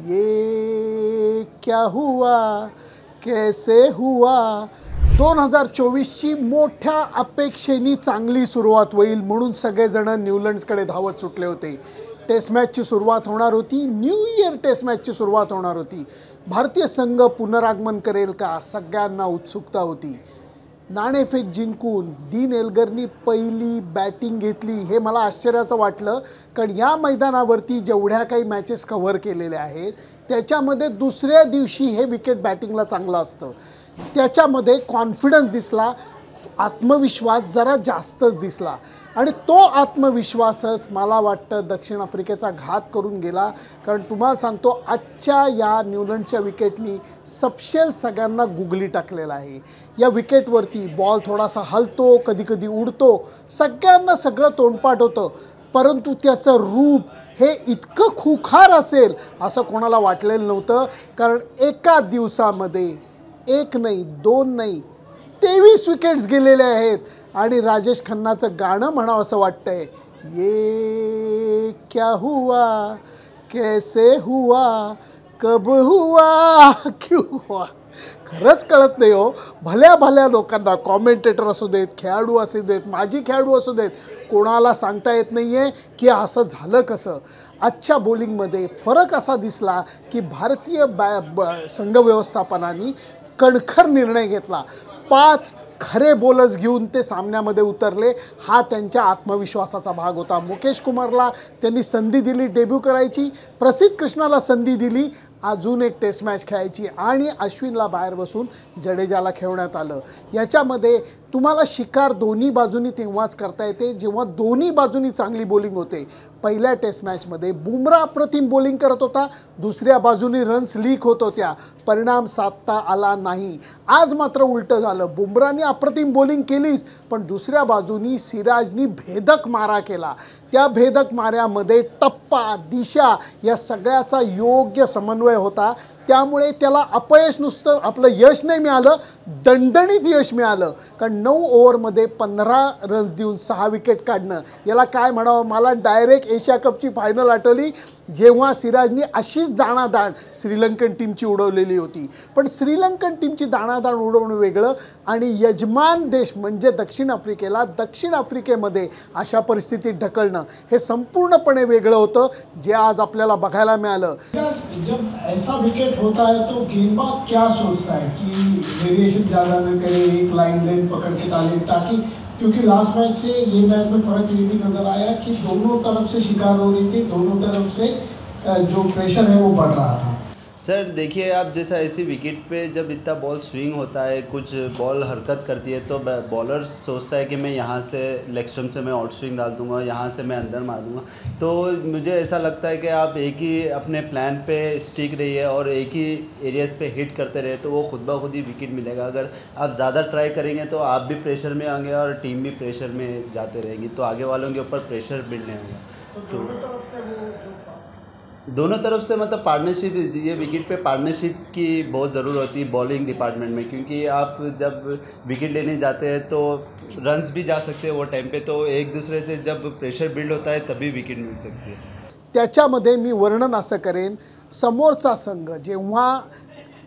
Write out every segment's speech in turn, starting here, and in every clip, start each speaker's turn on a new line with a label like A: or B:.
A: ये क्या हुआ कैसे हुआ 2024ची मोठ्या अपेक्षेने चांगली सुरुवात होईल म्हणून सगळेजण न्यूलंड्सकडे धावत सुटले होते। टेस्ट मॅचची सुरुवात होणार होती, न्यू इयर टेस्ट मॅचची सुरुवात होणार होती। भारतीय संघ पुनरागमन करेल का सगळ्यांना उत्सुकता होती। नाणेफेक जिंकून डीन एल्गरनी पहिली बॅटिंग घेतली हे मला आश्चर्याचं वाटलं, कारण या मैदानावरती जेवढ्या काही मॅचेस कव्हर केलेल्या आहेत त्याच्यामध्ये दुसऱ्या दिवशी हे विकेट बॅटिंगला चांगलं असतं। त्याच्यामध्ये कॉन्फिडन्स दिसला, आत्मविश्वास जरा जास्तच दिसला आणि तो आत्मविश्वासच मला वाटतं दक्षिण आफ्रिकेचा घात करून गेला। कारण तुम्हाला सांगतो आजच्या या न्यूलंडच्या विकेटनी सपशेल सगळ्यांना गुगली टाकलेला आहे। या विकेटवरती बॉल थोडासा हलतो, कधी कधी उडतो, सगळ्यांना सगळं तोंडपाठ होतं, परंतु त्याचं रूप हे इतकं खुखार असेल असं कोणाला वाटलेलं नव्हतं। कारण एका दिवसामध्ये एक नाही दोन नाही 23 विकेट्स गेलेले आहेत आणि राजेश खन्नाचं गाणं म्हणावं असं वाटतंय, ये क्या हुआ कैसे हुआ कब हुआ क्यों हुआ। खरंच कळत नाही हो, भल्या भल्या लोकांना, कॉमेंटेटर असू देत, खेळाडू असू देत, माजी खेळाडू असू देत, कोणाला सांगता येत नाही आहे की असं झालं कसं। आजच्या बॉलिंगमध्ये फरक असा दिसला की भारतीय संघ व्यवस्थापनाने कणखर निर्णय घेतला। 5 खरे बॉलर्स घेऊन ते सामन्यामध्ये उतरले, हा त्यांच्या आत्मविश्वासाचा भाग होता। मुकेश कुमारला त्यांनी संधी दिली डेब्यू करायची, प्रसिद्ध कृष्णाला संधी दिली अजून एक टेस्ट मॅच खेळायची आणि अश्विनला बाहेर बसून जडेजाला खेळवण्यात आलं। याच्यामध्ये तुम्हाला शिकार दोन्ही बाजूनी तेव्हाच करता येते जेव्हा दोन्ही बाजूनी चांगली बॉलिंग होते। पहिल्या टेस्ट मॅचमध्ये बुमराह अप्रतिम बॉलिंग करत होता, दुसऱ्या बाजूनी रन्स लीक होत होत्या, परिणाम साधता आला नाही। आज मात्र उलटं झालं, बुमराहने अप्रतिम बॉलिंग केलीच पण दुसऱ्या बाजूनी सिराजनी भेदक मारा केला। त्या भेदक माऱ्यामध्ये टप्पा दिशा या सगळ्याचा योग्य समन्वय होता, त्यामुळे त्याला अपयश नुसतं आपलं यश नाही मिळालं, दणदणीत यश मिळालं। कारण 9 ओव्हरमध्ये 15 रन्स देऊन 6 विकेट काढणं याला काय म्हणावं। मला डायरेक्ट एशिया कपची फायनल आठवली जेव्हा सिराजनी अशीच दाणादाण श्रीलंकन टीमची उडवलेली होती। पण श्रीलंकन टीमची दाणादाण उडवणं वेगळं आणि यजमान देश म्हणजे दक्षिण आफ्रिकेला दक्षिण आफ्रिकेमध्ये अशा परिस्थितीत ढकलणं हे संपूर्णपणे वेगळं होतं, जे आज आपल्याला बघायला मिळालं।
B: जब ऐसा विकेट होता है तो गेंदबाज क्या सोचता है कि वेरिएशन ज़्यादा न करे, एक लाइन पकड़ के डाले, ताकि क्योंकि लास्ट मैच से ये मैच में फ़र्क ये भी नज़र आया कि दोनों तरफ से शिकार हो रही थी, दोनों तरफ से जो प्रेशर है वो बढ़ रहा था।
C: सर देखिए, आप जैसा ऐसी विकेट पे जब इतना बॉल स्विंग होता है, कुछ बॉल हरकत करती है तो बॉलर सोचता है कि मैं यहाँ से लेग स्टंप से मैं आउट स्विंग डाल दूँगा, यहाँ से मैं अंदर मार दूँगा। तो मुझे ऐसा लगता है कि आप एक ही अपने प्लान पे स्टिक रहिए और एक ही एरियाज़ पे हिट करते रहे तो वो खुद ब खुद ही विकेट मिलेगा। अगर आप ज़्यादा ट्राई करेंगे तो आप भी प्रेशर में आएंगे और टीम भी प्रेशर में जाते रहेंगी, तो आगे वालों के ऊपर प्रेशर बिल्ड नहीं होगा। तो दोनों तरफ से मतलब पार्टनरशिप, ये विकेट पे पार्टनरशिप की बहुत ज़रूरत होती है बॉलिंग डिपार्टमेंट में, क्योंकि आप जब विकेट लेने जाते हैं तो रन्स भी जा सकते हैं वो टाइम पे, तो एक दूसरे से जब प्रेशर बिल्ड होता है तभी विकेट मिल सकती है।
A: त्याच्यामध्ये मी वर्णन असं करेन, समोरचा संघ जेव्हा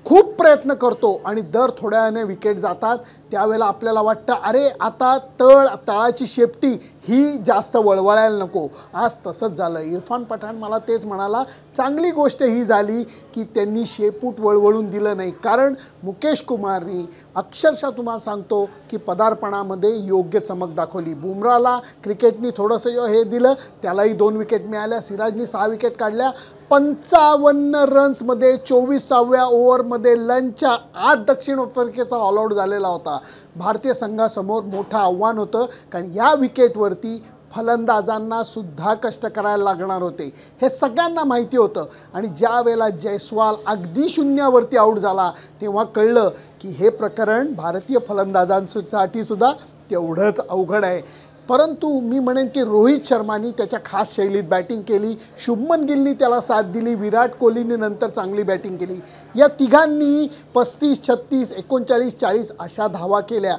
A: खूप प्रयत्न करतो आणि दर थोड्या वेळाने विकेट जातात त्यावेळेला आपल्याला वाटतं अरे आता तळाची शेपटी ही जास्त वळवळायला नको। आज तसंच झालं। इरफान पठाण मला तेच म्हणाला, चांगली गोष्ट ही झाली की त्यांनी शेपूट वळवळून दिलं नाही, कारण मुकेश कुमारनी अक्षरशः तुम्हाला सांगतो की पदार्पणामध्ये योग्य चमक दाखवली। बुमराहला क्रिकेटनी थोडंसं हे दिलं, त्यालाही 2 विकेट मिळाल्या, सिराजनी 6 विकेट काढल्या। 55 रन्समध्ये 24व्या ओव्हरमध्ये लंचच्या आत दक्षिण आफ्रिकेचा ऑल आउट झालेला होता। भारतीय संघासमोर मोठं आव्हान होतं, कारण या विकेटवरती फलंदाजांना सुद्धा कष्ट करायला लागणार होते, हे सगळ्यांना माहिती होतं। आणि ज्या वेळेला जयस्वाल अगदी शून्यावरती आऊट झाला तेव्हा कळलं की हे प्रकरण भारतीय फलंदाजांसाठी सुद्धा तेवढंच अवघड आहे। परंतु मी म्हणेन की रोहित शर्मानी त्याच्या खास शैलीत बॅटिंग केली, शुभमन गिलनी त्याला साथ दिली, विराट कोहलीने नंतर चांगली बॅटिंग केली. या तिघांनी 35, 36, 39, 40 अशा धावा केल्या.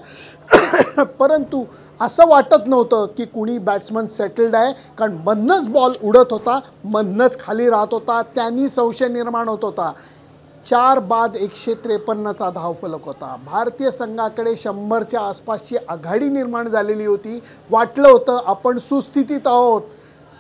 A: परंतु असं वाटत नव्हतं की कुणी बॅट्समन सेटल्ड आहे, कारण मधनंच बॉल उडत होता, मधनंच खाली राहत होता, त्यांनी संशय निर्माण होत होता. 4 बाद 153चा धावफलक होता. भारतीय संघाकडे 100च्या आसपासची आघाडी निर्माण झालेली होती. वाटलं होतं आपण सुस्थितीत आहोत.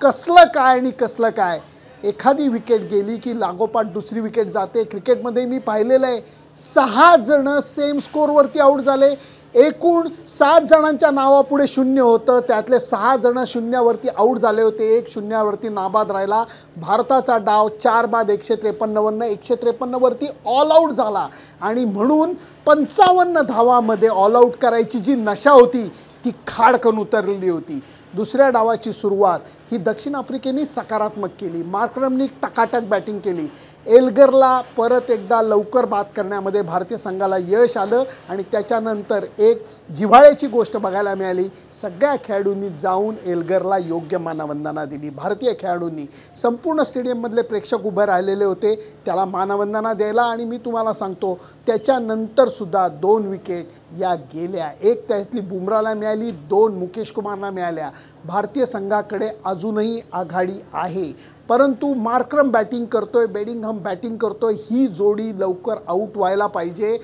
A: कसलं काय आणि कसलं काय, एखादी विकेट गेली की लागोपाठ दुसरी विकेट जाते. क्रिकेटमध्ये मी पाहिलेलं आहे 6 जण सेम स्कोरवरती आऊट झाले. एकूण 7 जणांच्या नावापुढे 0 होतं, त्यातले 6 जण 0वरती आऊट झाले होते, 1 0वरती नाबाद राहिला. भारताचा डाव 4 बाद 153वरनं 153वरती ऑल आऊट झाला आणि म्हणून 55 धावामध्ये ऑल आऊट करायची जी नशा होती ती खाडकन उतरलेली होती. दुसऱ्या डावाची सुरुवात ही दक्षिण आफ्रिकेने सकारात्मक केली. मार्क्रमनी टकाटक बॅटिंग केली. एल्गरला परत एकदा लवकर बाद करण्यामध्ये भारतीय संघाला यश आलं आणि त्याच्यानंतर एक जिव्हाळ्याची गोष्ट बघायला मिळाली. सगळ्या खेळाडूंनी जाऊन एल्गरला योग्य मानवंदना दिली. भारतीय खेळाडूंनी, संपूर्ण स्टेडियममधले प्रेक्षक उभे राहिलेले होते त्याला मानवंदना द्यायला. आणि मी तुम्हाला सांगतो त्याच्यानंतरसुद्धा 2 विकेट या गेल्या. एक त्यातली बुमराला मिळाली, 2 मुकेश कुमारला मिळाल्या. भारतीय संघाकडे अजूनही आघाडी आहे, परंतु मार्क्रम बॅटिंग करतोय, बेडिंगहम बॅटिंग करतोय, ही जोडी लवकर आऊट व्हायला पाहिजे.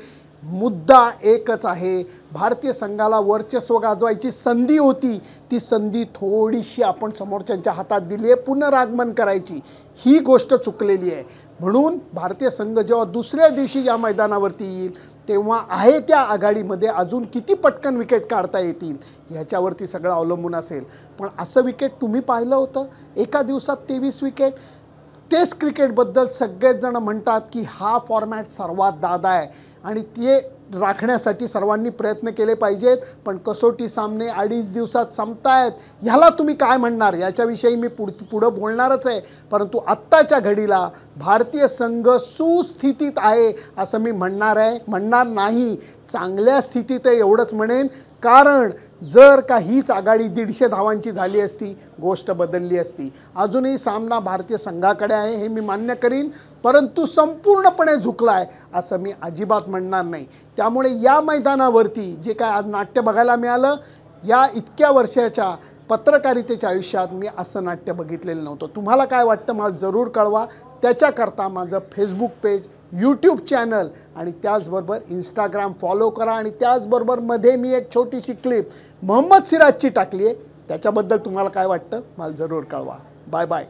A: मुद्दा एकच आहे, भारतीय संघाला वर्चस्व गाजवायची संधी होती, ती संधी थोडीशी आपण समोरच्यांच्या हातात दिली आहे. पुनरागमन करायची ही गोष्ट चुकलेली आहे. म्हणून भारतीय संघ जेव्हा दुसऱ्या दिवशी या मैदानावरती येईल तेव्हा आहे त्या आघाडीमध्ये अजून किती पटकन विकेट काढता येतील ह्याच्यावरती सगळं अवलंबून असेल. पण असं विकेट तुम्ही पाहिलं होतं एका दिवसात 23 विकेट. टेस्ट क्रिकेटबद्दल सगळेच जण म्हणतात की हा फॉर्मॅट सर्वात दादा आहे आणि ते राखण्यासाठी सर्वांनी प्रयत्न केले पाहिजेत. पण कसोटी सामने 2.5 दिवसात संपतायत, ह्याला तुम्ही काय म्हणणार याच्याविषयी मी पुढं बोलणारच आहे. परंतु आत्ताच्या घडीला भारतीय संघ सुस्थितीत आहे असं मी म्हणणार नाही. चांगल्या स्थितीत आहे एवढंच म्हणेन, कारण जर का हीच आघाडी 150 धावांची झाली असती गोष्ट बदलली असती. अजूनही सामना भारतीय संघाकडे आहे हे मी मान्य करीन, परंतु संपूर्णपणे झुकला आहे असं मी अजिबात म्हणणार नाही. त्यामुळे या मैदानावरती जे काय आज नाट्य बघायला मिळालं, या इतक्या वर्षाच्या पत्रकारितेच्या आयुष्यात मी असं नाट्य बघितलेलं नव्हतं. तुम्हाला काय वाटतं मला जरूर कळवा. त्याच्याकरता माझं फेसबुक पेज, यूट्यूब चॅनल आणि त्याचबरोबर इंस्टाग्राम फॉलो करा. आणि त्याचबरोबर मध्ये मी एक छोटीशी क्लिप मोहम्मद सिराजची टाकली आहे, त्याच्याबद्दल तुम्हाला काय वाटतं मला जरूर कळवा. Bye bye.